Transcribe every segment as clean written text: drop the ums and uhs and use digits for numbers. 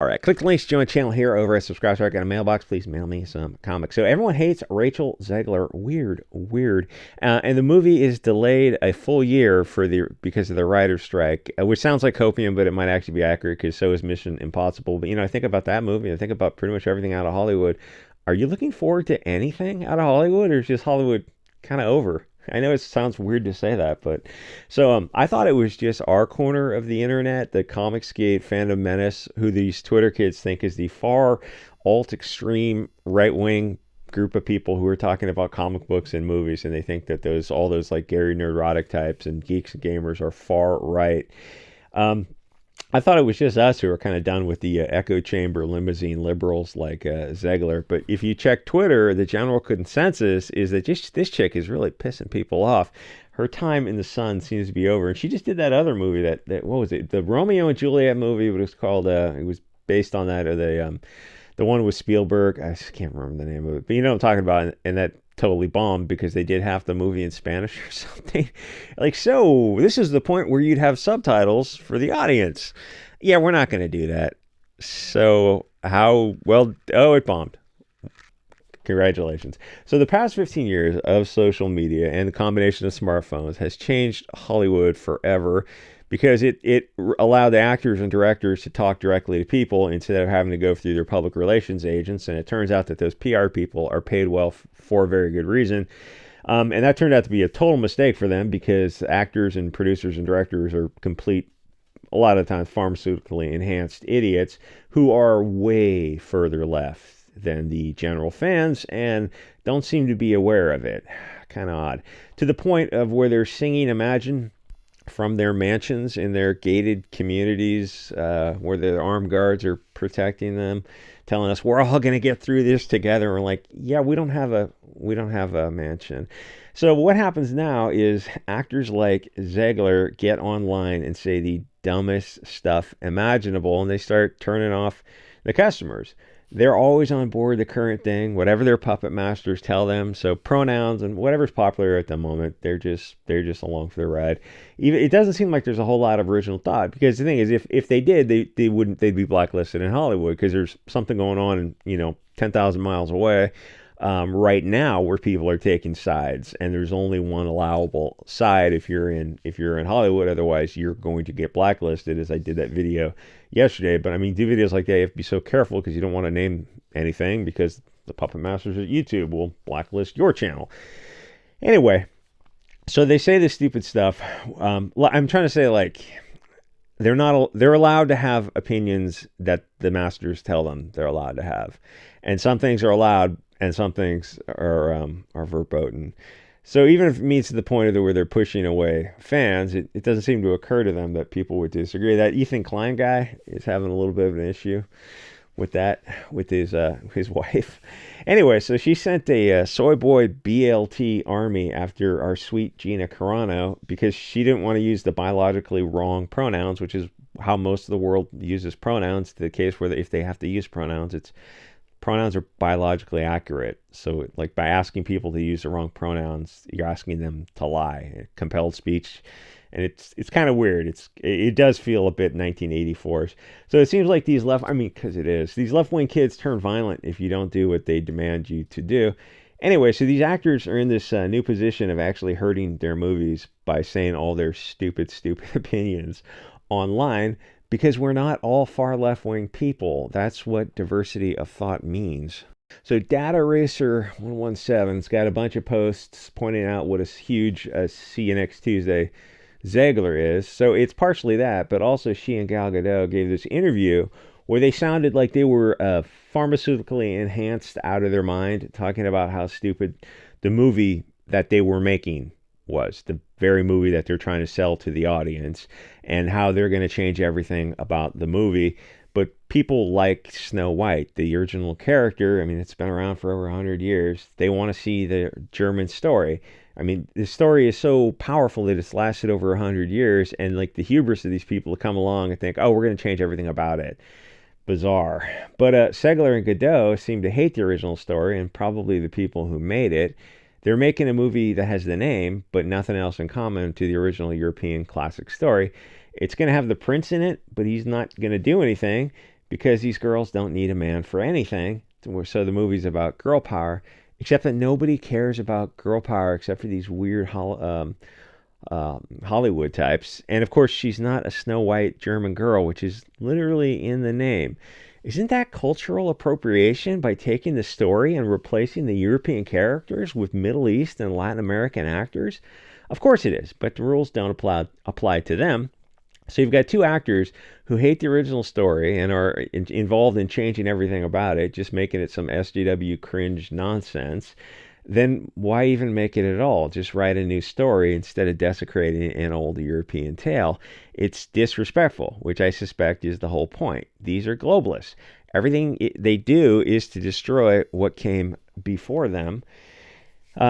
All right, click the links to join the channel here over at subscribe so I got a mailbox. Please mail me some comics. So everyone hates Rachel Zegler. Weird, weird. And the movie is delayed a full year because of the writer's strike, which sounds like copium, but it might actually be accurate because so is Mission Impossible. But I think about that movie. I think about pretty much everything out of Hollywood. Are you looking forward to anything out of Hollywood, or is just Hollywood kind of over? I know it sounds weird to say that, but I thought it was just our corner of the internet, the Comicsgate fandom menace, who these Twitter kids think is the far alt extreme right wing group of people who are talking about comic books and movies, and they think that all those like Gary Nerdrotic types and geeks and gamers are far right. I thought it was just us who were kind of done with the echo chamber limousine liberals like Zegler. But if you check Twitter, the general consensus is that just this chick is really pissing people off. Her time in the sun seems to be over. And she just did that other movie that what was it? The Romeo and Juliet movie. It was called, it was based on that, or the one with Spielberg. I just can't remember the name of it. But you know what I'm talking about. And that totally bombed because they did half the movie in Spanish or something. Like, so this is the point where you'd have subtitles for the audience. Yeah, we're not going to do that. So how, well, oh, it bombed. Congratulations. So the past 15 years of social media and the combination of smartphones has changed Hollywood forever, because it allowed the actors and directors to talk directly to people instead of having to go through their public relations agents. And it turns out that those PR people are paid well for a very good reason. And that turned out to be a total mistake for them, because actors and producers and directors are a lot of times pharmaceutically enhanced idiots who are way further left than the general fans and don't seem to be aware of it. Kind of odd. To the point of where they're singing Imagine from their mansions in their gated communities, where their armed guards are protecting them, telling us we're all going to get through this together. We're like, yeah, we don't have a mansion. So what happens now is actors like Zegler get online and say the dumbest stuff imaginable, and they start turning off the customers. They're always on board the current thing, whatever their puppet masters tell them. So pronouns and whatever's popular at the moment, they're just along for the ride. It doesn't seem like there's a whole lot of original thought, because the thing is, if they did, they'd be blacklisted in Hollywood, because there's something going on 10,000 miles away right now where people are taking sides, and there's only one allowable side if you're in Hollywood. Otherwise, you're going to get blacklisted, as I did that video yesterday. But I mean, do videos like that, you have to be so careful, because you don't want to name anything, because the puppet masters at YouTube will blacklist your channel. Anyway, so they say this stupid stuff. I'm trying to say, like, they're allowed to have opinions that the masters tell them they're allowed to have, and some things are allowed and some things are verboten. So even if it means to the point of where they're pushing away fans, it doesn't seem to occur to them that people would disagree. That Ethan Klein guy is having a little bit of an issue with that, with his wife. Anyway, so she sent a soy boy BLT army after our sweet Gina Carano, because she didn't want to use the biologically wrong pronouns, which is how most of the world uses pronouns. To the case where if they have to use pronouns, pronouns are biologically accurate. So like, by asking people to use the wrong pronouns, you're asking them to lie. Compelled speech. And it's kind of weird. It does feel a bit 1984. So it seems like these because it is. These left-wing kids turn violent if you don't do what they demand you to do. Anyway, so these actors are in this new position of actually hurting their movies by saying all their stupid opinions online, because we're not all far left-wing people. That's what diversity of thought means. So Data Racer 117's got a bunch of posts pointing out what a huge see you next Tuesday Zegler is. So it's partially that, but also she and Gal Gadot gave this interview where they sounded like they were pharmaceutically enhanced out of their mind, talking about how stupid the movie that they were making was, the very movie that they're trying to sell to the audience, and how they're going to change everything about the movie. But people like Snow White, the original character, I mean, it's been around for over 100 years. They want to see the German story. I mean, the story is so powerful that it's lasted over 100 years, and like the hubris of these people to come along and think, oh, we're going to change everything about it. Bizarre. But Zegler and Godot seem to hate the original story, and probably the people who made it. They're making a movie that has the name, but nothing else in common to the original European classic story. It's going to have the prince in it, but he's not going to do anything because these girls don't need a man for anything. So the movie's about girl power, except that nobody cares about girl power except for these weird Hollywood types. And of course, she's not a Snow White German girl, which is literally in the name. Isn't that cultural appropriation by taking the story and replacing the European characters with Middle East and Latin American actors? Of course it is, but the rules don't apply to them. So you've got two actors who hate the original story and are involved in changing everything about it, just making it some SJW cringe nonsense. Then why even make it at all? Just write a new story instead of desecrating an old European tale. It's disrespectful, which I suspect is the whole point. These are globalists. Everything they do is to destroy what came before them.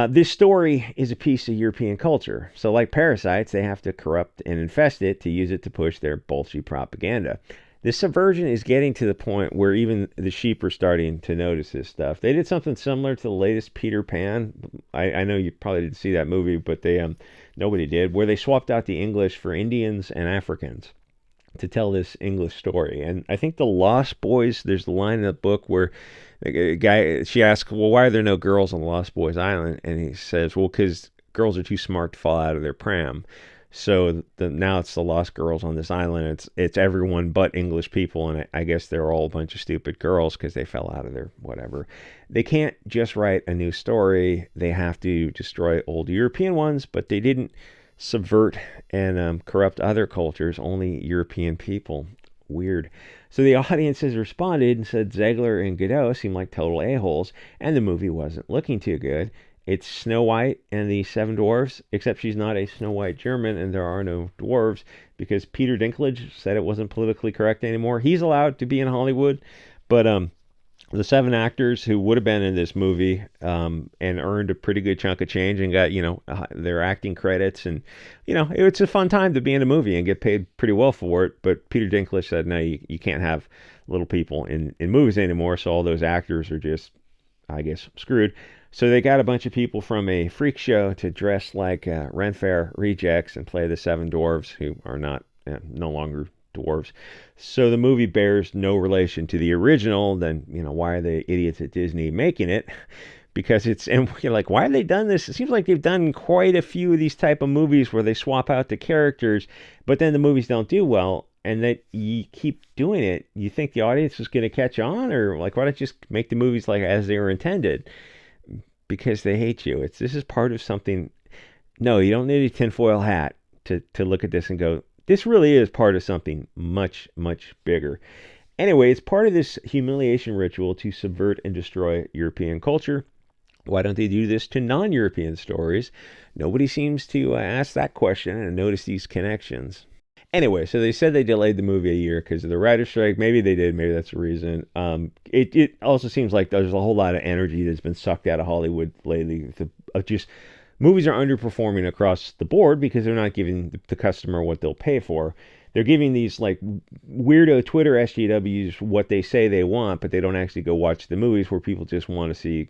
This story is a piece of European culture. So like parasites, they have to corrupt and infest it to use it to push their bullshit propaganda. This subversion is getting to the point where even the sheep are starting to notice this stuff. They did something similar to the latest Peter Pan. I know you probably didn't see that movie, but nobody did, where they swapped out the English for Indians and Africans to tell this English story. And I think the Lost Boys, there's the line in the book where the guy, she asks, well, why are there no girls on the Lost Boys Island? And he says, well, because girls are too smart to fall out of their pram. So now it's the lost girls on this island. It's everyone but English people, and I guess they're all a bunch of stupid girls because they fell out of their whatever. They can't just write a new story. They have to destroy old European ones, but they didn't subvert and corrupt other cultures, only European people. Weird. So the audience has responded and said Zeger and Godot seem like total a-holes, and the movie wasn't looking too good. It's Snow White and the Seven Dwarfs, except she's not a Snow White German and there are no dwarves because Peter Dinklage said it wasn't politically correct anymore. He's allowed to be in Hollywood, but the seven actors who would have been in this movie and earned a pretty good chunk of change and got, their acting credits. And, it's a fun time to be in a movie and get paid pretty well for it. But Peter Dinklage said, no, you can't have little people in movies anymore. So all those actors are just, I guess, screwed. So they got a bunch of people from a freak show to dress like Ren Fair rejects and play the seven dwarves who are no longer dwarves. So the movie bears no relation to the original. Then, why are the idiots at Disney making it? Because and you're like, why have they done this? It seems like they've done quite a few of these type of movies where they swap out the characters, but then the movies don't do well. And that you keep doing it, you think the audience is going to catch on? Or like, why don't you just make the movies like as they were intended? Because they hate you. This is part of something. No, you don't need a tinfoil hat to look at this and go, this really is part of something much, much bigger. Anyway, it's part of this humiliation ritual to subvert and destroy European culture. Why don't they do this to non-European stories? Nobody seems to ask that question and notice these connections. Anyway, so they said they delayed the movie a year because of the writer's strike. Maybe they did. Maybe that's the reason. It also seems like there's a whole lot of energy that's been sucked out of Hollywood lately. Just movies are underperforming across the board because they're not giving the customer what they'll pay for. They're giving these like weirdo Twitter SJWs what they say they want, but they don't actually go watch the movies where people just want to see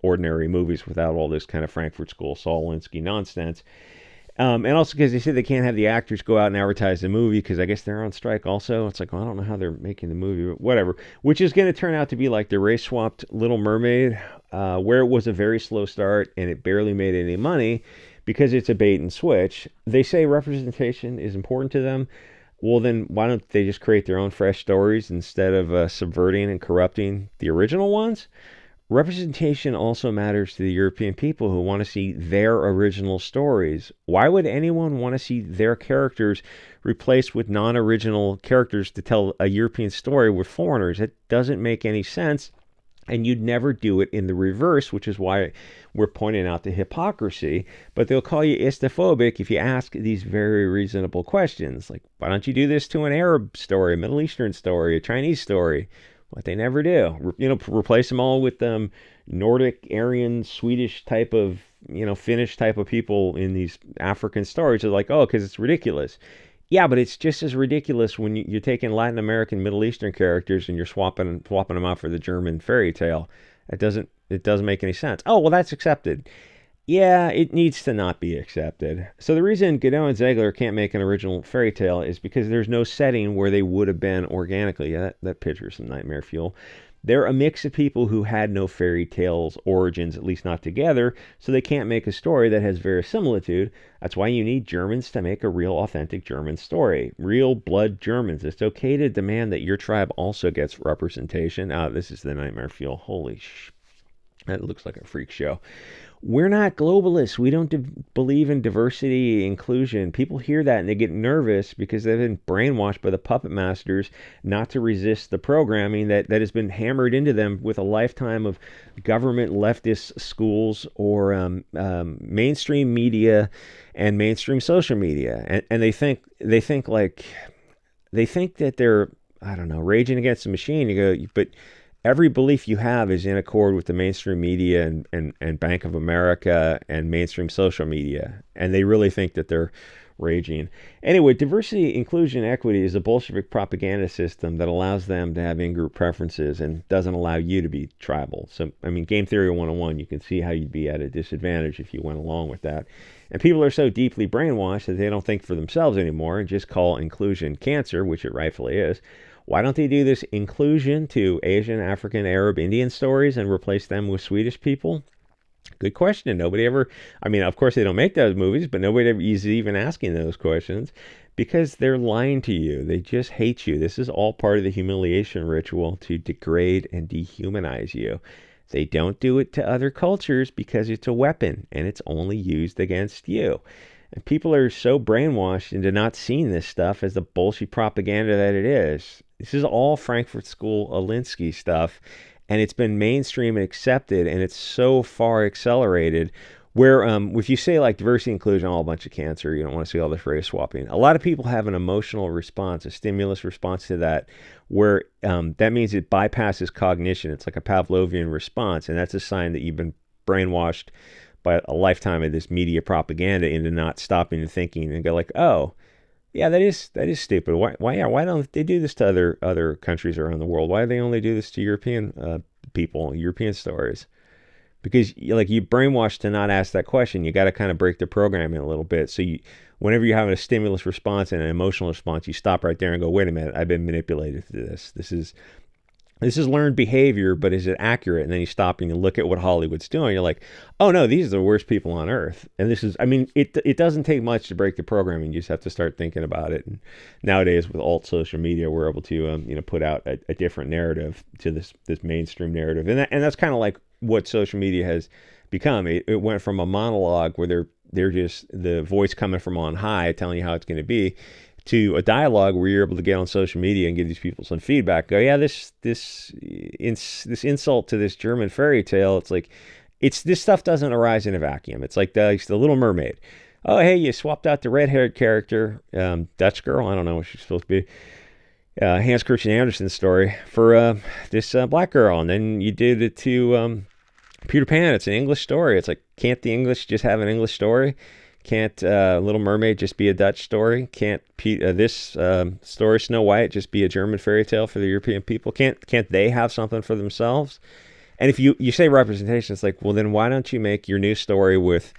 ordinary movies without all this kind of Frankfurt School Saul Alinsky nonsense. And also because they said they can't have the actors go out and advertise the movie because I guess they're on strike also. It's like, well, I don't know how they're making the movie, but whatever. Which is going to turn out to be like the race-swapped Little Mermaid, where it was a very slow start and it barely made any money because it's a bait and switch. They say representation is important to them. Well, then why don't they just create their own fresh stories instead of subverting and corrupting the original ones? Representation also matters to the European people who want to see their original stories. Why would anyone want to see their characters replaced with non-original characters to tell a European story with foreigners? It doesn't make any sense, and you'd never do it in the reverse, which is why we're pointing out the hypocrisy. But they'll call you Islamophobic if you ask these very reasonable questions. Like, why don't you do this to an Arab story, a Middle Eastern story, a Chinese story? But they never do. Replace them all with Nordic, Aryan, Swedish type of, Finnish type of people in these African stories. They're like, oh, because it's ridiculous. Yeah, but it's just as ridiculous when you're taking Latin American, Middle Eastern characters and you're swapping them out for the German fairy tale. It doesn't make any sense. Oh, well, that's accepted. Yeah, it needs to not be accepted. So the reason Godot and Ziegler can't make an original fairy tale is because there's no setting where they would have been organically. Yeah, that picture's some nightmare fuel. They're a mix of people who had no fairy tales origins, at least not together, so they can't make a story that has verisimilitude. That's why you need Germans to make a real, authentic German story. Real blood Germans. It's okay to demand that your tribe also gets representation. This is the nightmare fuel. Holy sh! That looks like a freak show. We're not globalists. We don't believe in diversity, inclusion. People hear that and they get nervous because they've been brainwashed by the puppet masters not to resist the programming that has been hammered into them with a lifetime of government leftist schools or mainstream media and mainstream social media. And they think that they're, I don't know, raging against the machine. You go, but every belief you have is in accord with the mainstream media and Bank of America and mainstream social media. And they really think that they're raging. Anyway, diversity, inclusion, equity is a Bolshevik propaganda system that allows them to have in-group preferences and doesn't allow you to be tribal. So, I mean, Game Theory 101, you can see how you'd be at a disadvantage if you went along with that. And people are so deeply brainwashed that they don't think for themselves anymore and just call inclusion cancer, which it rightfully is. Why don't they do this inclusion to Asian, African, Arab, Indian stories and replace them with Swedish people? Good question. Nobody ever, I mean, of course they don't make those movies, but nobody ever is even asking those questions because they're lying to you. They just hate you. This is all part of the humiliation ritual to degrade and dehumanize you. They don't do it to other cultures because it's a weapon and it's only used against you. And people are so brainwashed into not seeing this stuff as the bullshit propaganda that it is. This is all Frankfurt School Alinsky stuff, and it's been mainstream and accepted, and it's so far accelerated. Where if you say like diversity, inclusion, all a bunch of cancer, you don't want to see all this race swapping. A lot of people have an emotional response, a stimulus response to that, where that means it bypasses cognition. It's like a Pavlovian response, and that's a sign that you've been brainwashed by a lifetime of this media propaganda into not stopping and thinking and go like, oh, yeah, that is stupid. Why don't they do this to other countries around the world? Why do they only do this to European people, European stories? Because you brainwashed to not ask that question. You got to kind of break the programming a little bit. So whenever you have a stimulus response and an emotional response, you stop right there and go, wait a minute, I've been manipulated to this. This is learned behavior, but is it accurate? And then you stop and you look at what Hollywood's doing. You're like, oh no, these are the worst people on earth. And this is, I mean, it doesn't take much to break the programming. You just have to start thinking about it. And nowadays with alt social media, we're able to, put out a different narrative to this mainstream narrative. And that's kind of like what social media has become. It went from a monologue where they're just the voice coming from on high telling you how it's going to be, to a dialogue where you're able to get on social media and give these people some feedback. Go, yeah, this insult to this German fairy tale. It's like, this stuff doesn't arise in a vacuum. It's like the Little Mermaid. Oh, hey, you swapped out the red-haired character, Dutch girl. I don't know what she's supposed to be. Hans Christian Andersen's story for this black girl, and then you did it to Peter Pan. It's an English story. It's like, can't the English just have an English story? Can't Little Mermaid just be a Dutch story? Can't this story, Snow White, just be a German fairy tale for the European people? Can't they have something for themselves? And if you say representation, it's like, well, then why don't you make your new story with,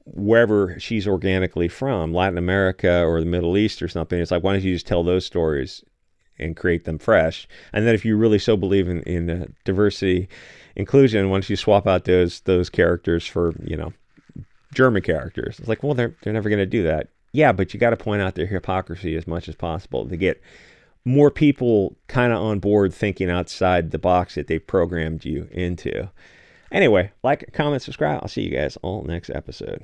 wherever she's organically from, Latin America or the Middle East or something? It's like, why don't you just tell those stories and create them fresh? And then if you really so believe in diversity, inclusion, once you swap out those characters for German characters, it's like, well, they're never going to do that. Yeah, but you got to point out their hypocrisy as much as possible to get more people kind of on board thinking outside the box that they programmed you into. Anyway, like, comment, subscribe. I'll see you guys all next episode.